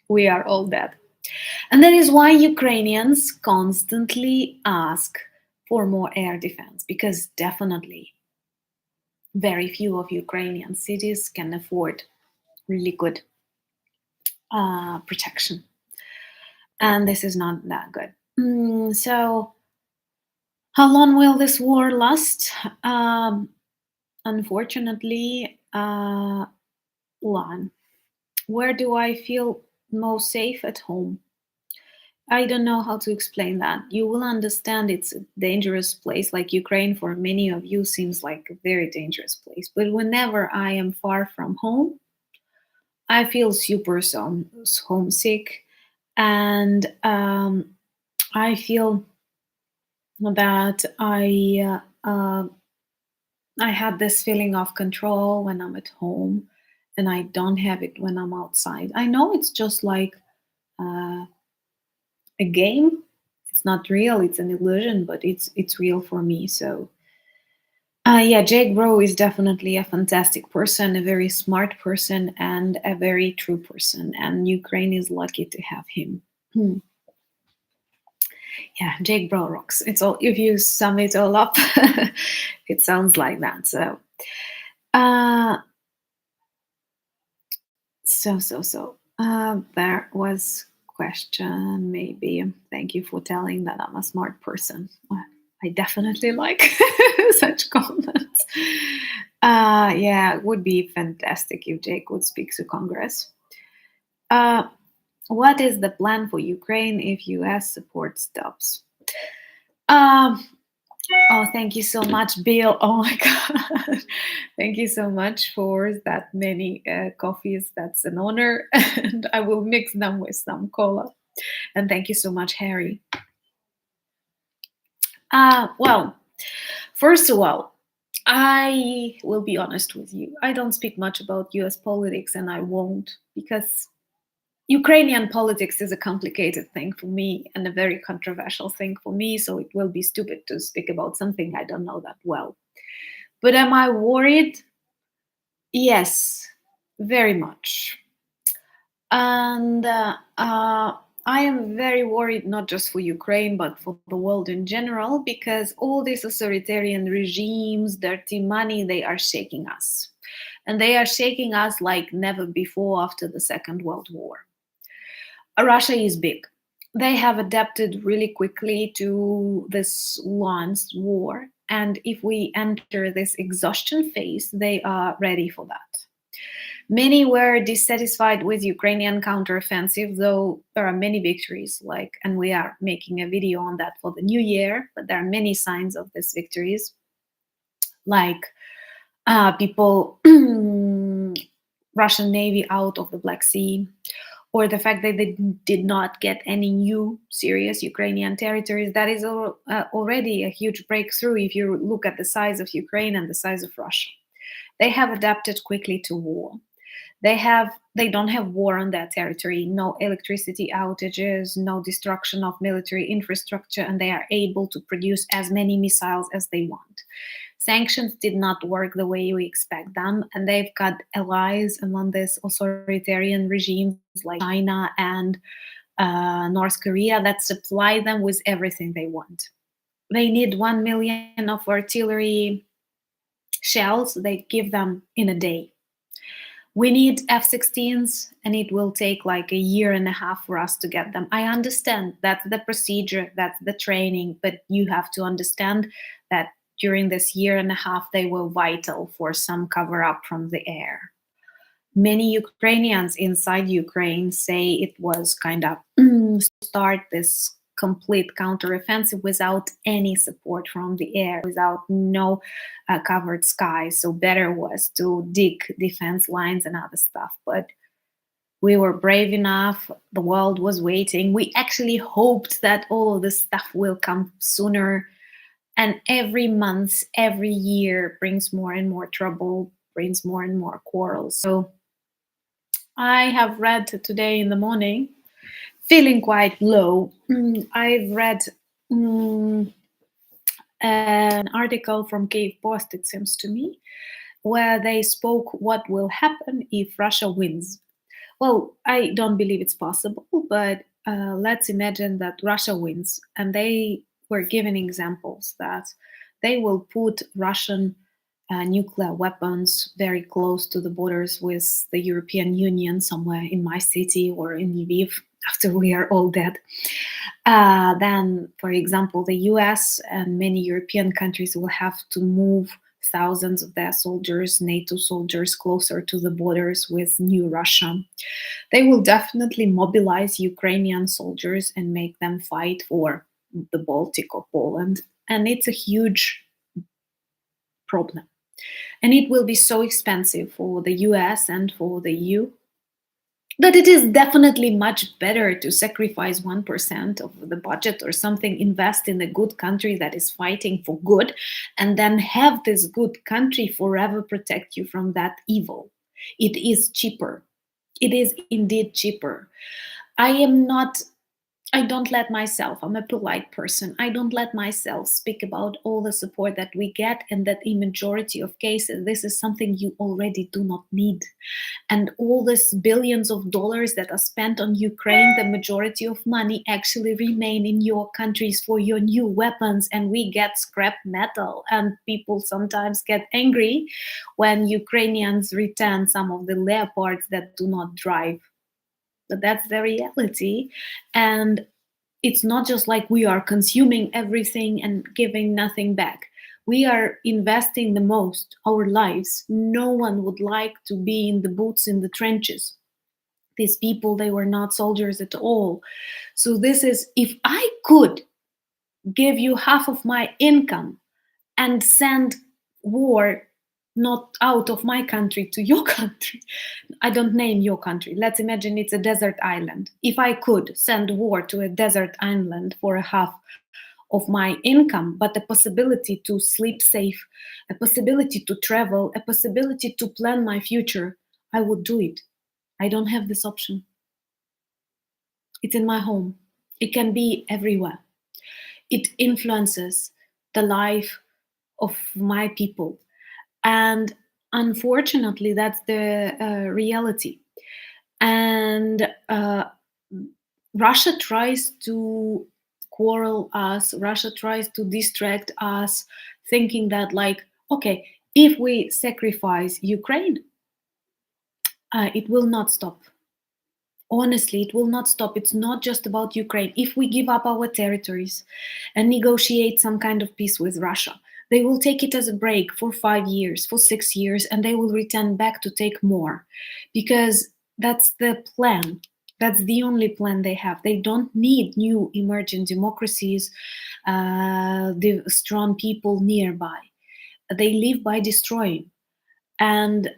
we are all dead. And that is why Ukrainians constantly ask for more air defense, because definitely very few of Ukrainian cities can afford really good protection. And this is not that good. So, how long will this war last? Unfortunately, long. Where do I feel most safe? At home. I don't know how to explain that. You will understand it's a dangerous place, like Ukraine for many of you seems like a very dangerous place. But whenever I am far from home, I feel super homesick, and I feel that I had this feeling of control when I'm at home, and I don't have it when I'm outside. I know it's just like uh, a game. It's not real. It's an illusion, but it's real for me. So, yeah, Jake Bro is definitely a fantastic person, a very smart person, and a very true person. And Ukraine is lucky to have him. Hmm. Yeah, Jake Bro rocks. It's all if you sum it all up, it sounds like that. So, uh, there was question maybe. Thank you for telling that I'm a smart person. Well, I definitely like such comments. Yeah, it would be fantastic if Jake would speak to Congress. Uh, what is the plan for Ukraine if US support stops? Um, oh, thank you so much, Bill. Oh my God. Thank you so much for that many coffees. That's an honor. And I will mix them with some cola. And thank you so much, Harry. Well, first of all, I will be honest with you. I don't speak much about US politics, and I won't, because Ukrainian politics is a complicated thing for me and a very controversial thing for me. So it will be stupid to speak about something I don't know that well. But am I worried? Yes, very much. And I am very worried, not just for Ukraine, but for the world in general, because all these authoritarian regimes, dirty money, they are shaking us. And they are shaking us like never before after the Second World War. Russia is big. They have adapted really quickly to this launched war. And if we enter this exhaustion phase, they are ready for that. Many were dissatisfied with Ukrainian counteroffensive, though there are many victories, and we are making a video on that for the new year, but there are many signs of these victories, like people, Russian Navy out of the Black Sea, or the fact that they did not get any new serious Ukrainian territories. That is already a huge breakthrough if you look at the size of Ukraine and the size of Russia. They have adapted quickly to war. They don't have war on their territory, no electricity outages, no destruction of military infrastructure, and they are able to produce as many missiles as they want. Sanctions did not work the way we expect them, and they've got allies among these authoritarian regimes like China and North Korea that supply them with everything they want. They need 1 million of artillery shells, they give them in a day. We need F-16s, and it will take like a year and a half for us to get them. I understand that's the procedure, that's the training, but you have to understand that during this year and a half, they were vital for some cover up from the air. Many Ukrainians inside Ukraine say it was kind of start this complete counteroffensive without any support from the air, without no covered sky. So better was to dig defense lines and other stuff. But we were brave enough. The world was waiting. We actually hoped that all of this stuff will come sooner. And every month, every year brings more and more trouble, brings more and more quarrels. So I have read today in the morning, feeling quite low. I've read mm, an article from Kiev Post, it seems to me, where they spoke what will happen if Russia wins. Well, I don't believe it's possible, but let's imagine that Russia wins, and they were given examples that they will put Russian nuclear weapons very close to the borders with the European Union, somewhere in my city or in Lviv, after we are all dead. Then, for example, the US and many European countries will have to move thousands of their soldiers, NATO soldiers, closer to the borders with new Russia. They will definitely mobilize Ukrainian soldiers and make them fight for the Baltic or Poland. And it's a huge problem. And it will be so expensive for the US and for the EU that it is definitely much better to sacrifice 1% of the budget or something, invest in a good country that is fighting for good, and then have this good country forever protect you from that evil. It is cheaper. It is indeed cheaper. I don't let myself, I'm a polite person, I don't let myself speak about all the support that we get, and that in majority of cases, this is something you already do not need. And all this billions of dollars that are spent on Ukraine, the majority of money actually remain in your countries for your new weapons, and we get scrap metal. And people sometimes get angry when Ukrainians return some of the Leopards that do not drive. But that's the reality. And it's not just like we are consuming everything and giving nothing back. We are investing the most our lives. No one would like to be in the boots in the trenches. These people, they were not soldiers at all. So this is, if I could give you half of my income and send war not out of my country to your country. I don't name your country. Let's imagine it's a desert island. If I could send war to a desert island for a half of my income, but a possibility to sleep safe, a possibility to travel, a possibility to plan my future, I would do it. I don't have this option. It's in my home. It can be everywhere. It influences the life of my people. And unfortunately, that's the reality. And Russia tries to quarrel us, Russia tries to distract us, thinking that, like, okay, if we sacrifice Ukraine, it will not stop. Honestly, it will not stop. It's not just about Ukraine. If we give up our territories and negotiate some kind of peace with Russia, they will take it as a break for 5 years, for 6 years, and they will return back to take more, because that's the plan. That's the only plan they have. They don't need new emerging democracies, the strong people nearby. They live by destroying. And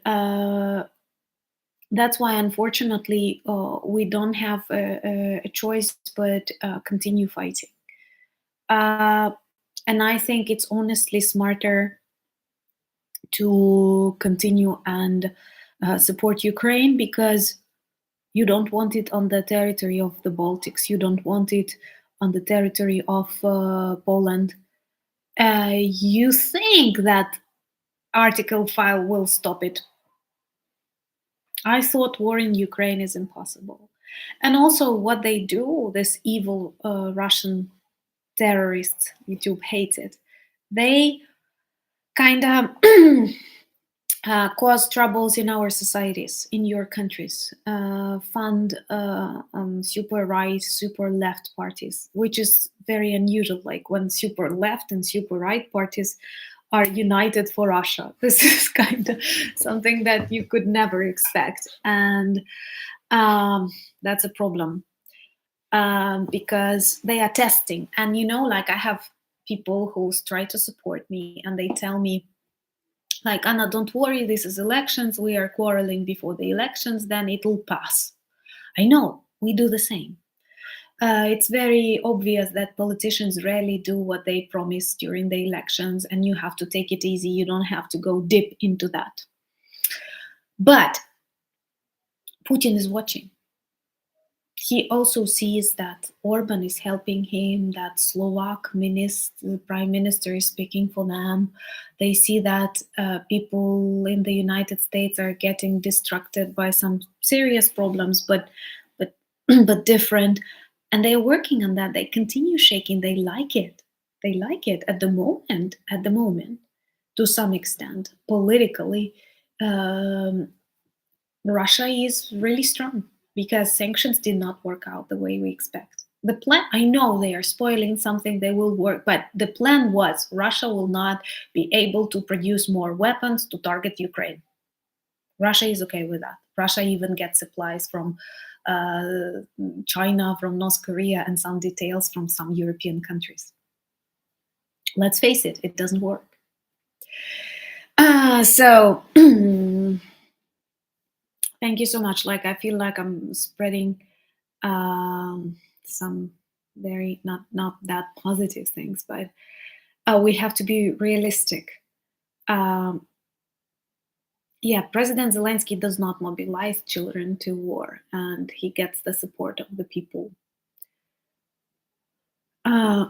that's why, unfortunately, we don't have a choice but continue fighting. Uh, and I think it's honestly smarter to continue and support Ukraine, because you don't want it on the territory of the Baltics. You don't want it on the territory of Poland. You think that Article 5 will stop it. I thought war in Ukraine is impossible. And also, what they do, this evil Russian terrorists, YouTube hates it, they kind of cause troubles in our societies, in your countries, fund super right, super left parties, which is very unusual, like when super left and super right parties are united for Russia. This is kind of something that you could never expect. And that's a problem, because they are testing. And, like, I have people who try to support me, and they tell me, like, Anna, don't worry, this is elections. We are quarreling before the elections, then it will pass. I know, we do the same. It's very obvious that politicians rarely do what they promise during the elections, and you have to take it easy. You don't have to go deep into that. But Putin is watching. he also sees that Orban is helping him, that Slovak prime minister is speaking for them. They see that people in the United States are getting distracted by some serious problems, but but different, and they are working on that. They continue shaking. They like it. They like it at the moment. At the moment, to some extent, politically. Um, Russia is really strong because sanctions did not work out the way we expect. The plan, I know they are spoiling something, they will work, but the plan was Russia will not be able to produce more weapons to target Ukraine. Russia is okay with that. Russia even gets supplies from uh, China, from North Korea, and some details from some European countries. Let's face it, it doesn't work. So thank you so much. Like I feel like I'm spreading some very not that positive things, but we have to be realistic. Um, yeah, President Zelensky does not mobilize children to war, and he gets the support of the people. Uh,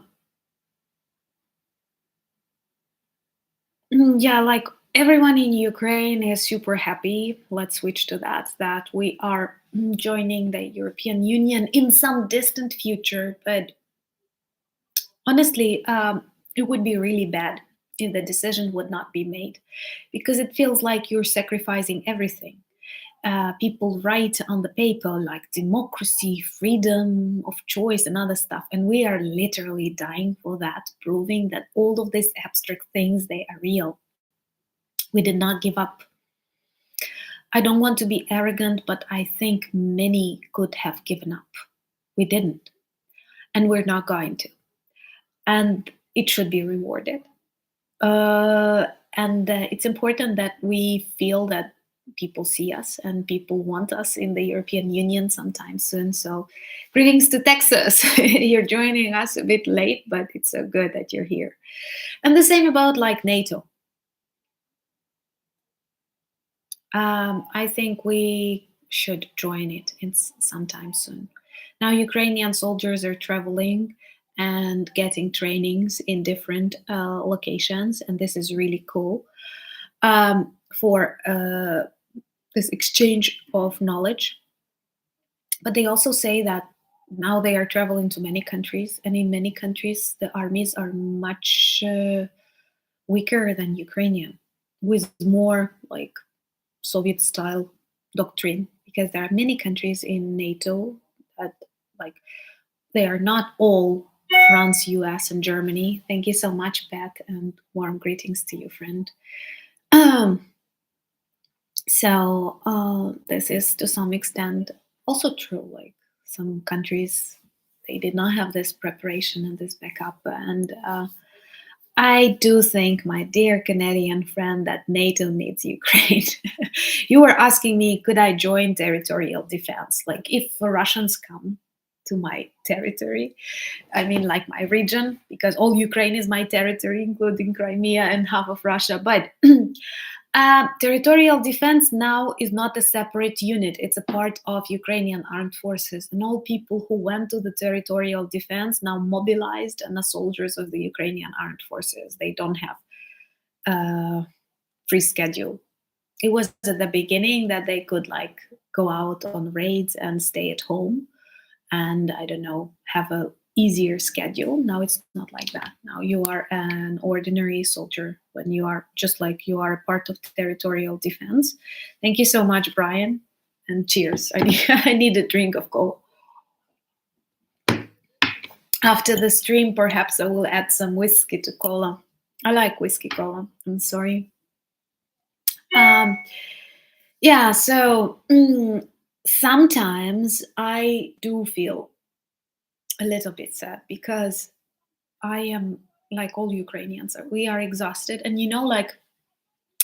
yeah, like everyone in Ukraine is super happy. Let's switch to that. That we are joining the European Union in some distant future, but honestly, it would be really bad if the decision would not be made because it feels like you're sacrificing everything. People write on the paper like democracy, freedom of choice, and other stuff, and we are literally dying for that, proving that all of these abstract things they are real. We did not give up. I don't want to be arrogant, but I think many could have given up. We didn't, and we're not going to, and it should be rewarded. uh, and it's important that we feel that people see us and people want us in the European Union sometime soon. So, greetings to Texas. You're joining us a bit late, but it's so good that you're here. And the same about like NATO. I think we should join it in sometime soon. Now, Ukrainian soldiers are traveling and getting trainings in different locations, and this is really cool for this exchange of knowledge. But they also say that now they are traveling to many countries, and in many countries, the armies are much weaker than Ukrainian, with more like Soviet style doctrine, because there are many countries in NATO that like they are not all France, US, and Germany. Thank you so much, Beth, and warm greetings to you, friend. Um, so this is to some extent also true. Like some countries, they did not have this preparation and this backup, and I do think, my dear Canadian friend, that NATO needs Ukraine. You were asking me, could I join territorial defense? Like, if the Russians come to my territory, I mean, like my region, because all Ukraine is my territory, including Crimea and half of Russia. But territorial defense now is not a separate unit. It's a part of Ukrainian armed forces. And all people who went to the territorial defense now mobilized and are soldiers of the Ukrainian armed forces. They don't have a free schedule. It was at the beginning that they could like go out on raids and stay at home and I don't know, have a easier schedule. Now it's not like that. Now you are an ordinary soldier when you are just like you are a part of territorial defense. Thank you so much, Brian, and cheers. I need a drink of cola. After the stream, perhaps I will add some whiskey to cola. I like whiskey cola. I'm sorry. Um, yeah, so sometimes I do feel a little bit sad because I am like all Ukrainians. We are exhausted, and you know, like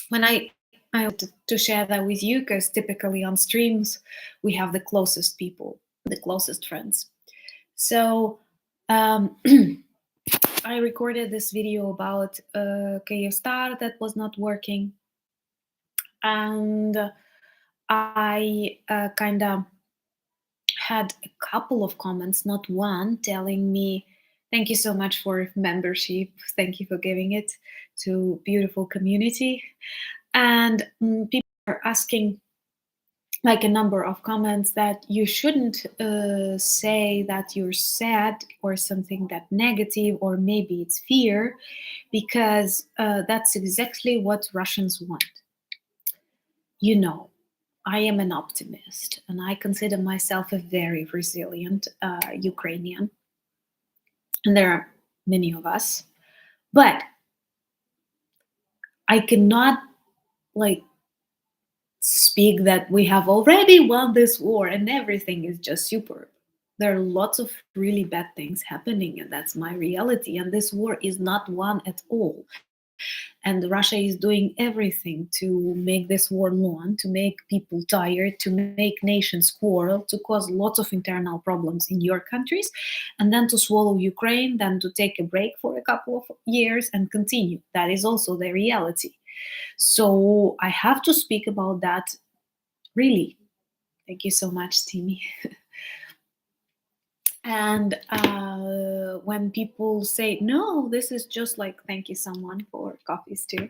when I want to share that with you, because typically on streams we have the closest people, the closest friends. So I recorded this video about Kyivstar that was not working, and I kind of had a couple of comments, not one, telling me, "Thank you so much for membership. Thank you for giving it to beautiful community." And people are asking, like a number of comments, that you shouldn't say that you're sad or something that negative, or maybe it's fear, because that's exactly what Russians want. You know, I am an optimist and I consider myself a very resilient Ukrainian. And there are many of us. But I cannot like speak that we have already won this war and everything is just superb. There are lots of really bad things happening, and that's my reality. And this war is not won at all. And Russia is doing everything to make this war long, to make people tired, to make nations quarrel, to cause lots of internal problems in your countries, and then to swallow Ukraine, then to take a break for a couple of years and continue. That is also the reality. So I have to speak about that, really. Thank you so much, Timmy. And when people say, no, this is just like, thank you, someone, for coffees too.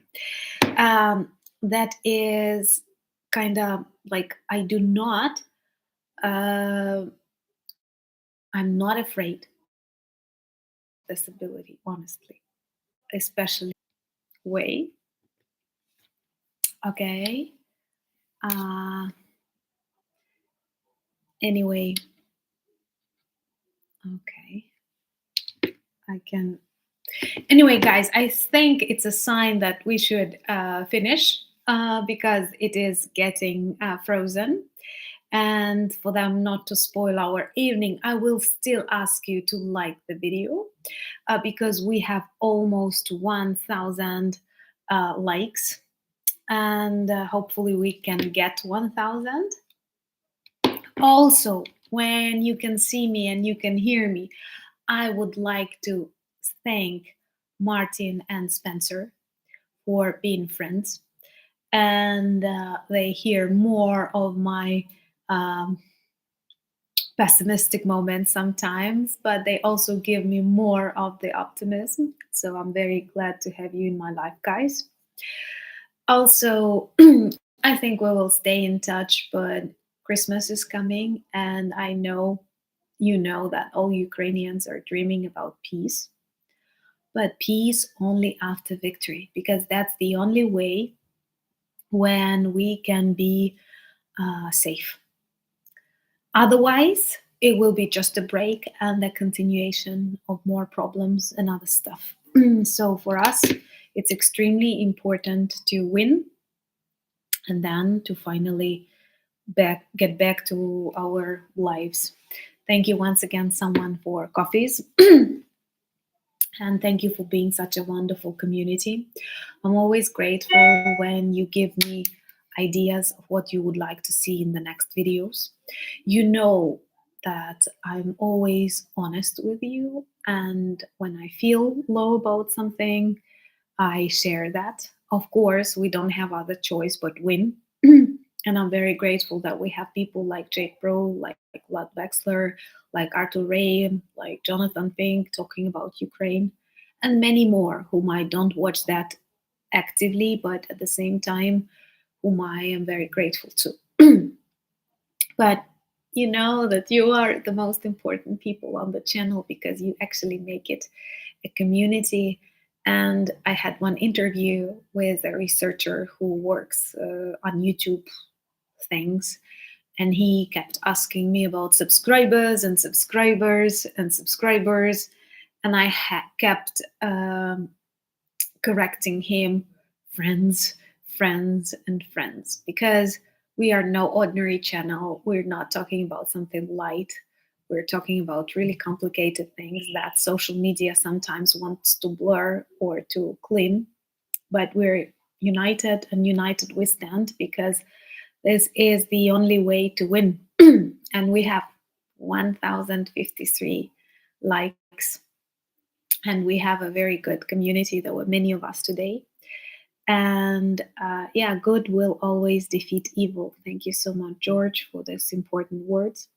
That is kind of like, I do not, uh, I'm not afraid of this ability, honestly, especially way. Okay. Uh, anyway, okay. I can. Anyway, guys, I think it's a sign that we should finish because it is getting frozen. And for them not to spoil our evening, I will still ask you to like the video because we have almost 1,000 likes, and hopefully we can get 1,000. Also, when you can see me and you can hear me, I would like to thank Martin and Spencer for being friends. And they hear more of my um, pessimistic moments sometimes, but they also give me more of the optimism. So I'm very glad to have you in my life, guys. Also, I think we will stay in touch, but Christmas is coming, and I know you know that all Ukrainians are dreaming about peace, but peace only after victory, because that's the only way when we can be safe. Otherwise, it will be just a break and a continuation of more problems and other stuff. So for us, it's extremely important to win and then to finally get back to our lives. Thank you once again, someone, for coffees. And thank you for being such a wonderful community. I'm always grateful when you give me ideas of what you would like to see in the next videos. You know that I'm always honest with you, and when I feel low about something, I share that. Of course, we don't have other choice but win. And I'm very grateful that we have people like Jake Bro, like Vlad Wexler, like Arthur Ray, like Jonathan Pink talking about Ukraine, and many more whom I don't watch that actively, but at the same time, whom I am very grateful to. But you know that you are the most important people on the channel because you actually make it a community. And I had one interview with a researcher who works on YouTube things, and he kept asking me about subscribers and subscribers and subscribers, and I kept correcting him, friends, friends, and friends, because we are no ordinary channel. We're not talking about something light. We're talking about really complicated things that social media sometimes wants to blur or to clean. But we're united, and united we stand, because this is the only way to win. And we have 1,053 likes, and we have a very good community. There were many of us today. And yeah, good will always defeat evil. Thank you so much, George, for those important words.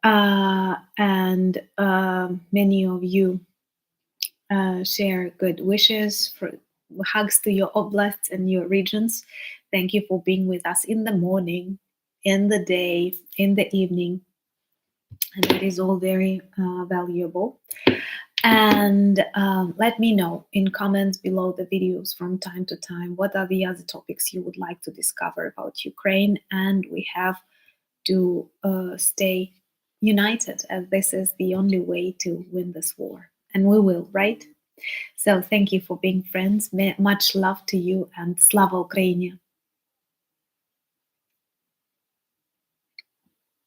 And many of you share good wishes for hugs to your oblasts and your regions. Thank you for being with us in the morning, in the day, in the evening, and that is all very valuable. And let me know in comments below the videos from time to time what are the other topics you would like to discover about Ukraine. And we have to stay united, as this is the only way to win this war. And we will, right? So thank you for being friends. Much love to you, and Slava Ukraini.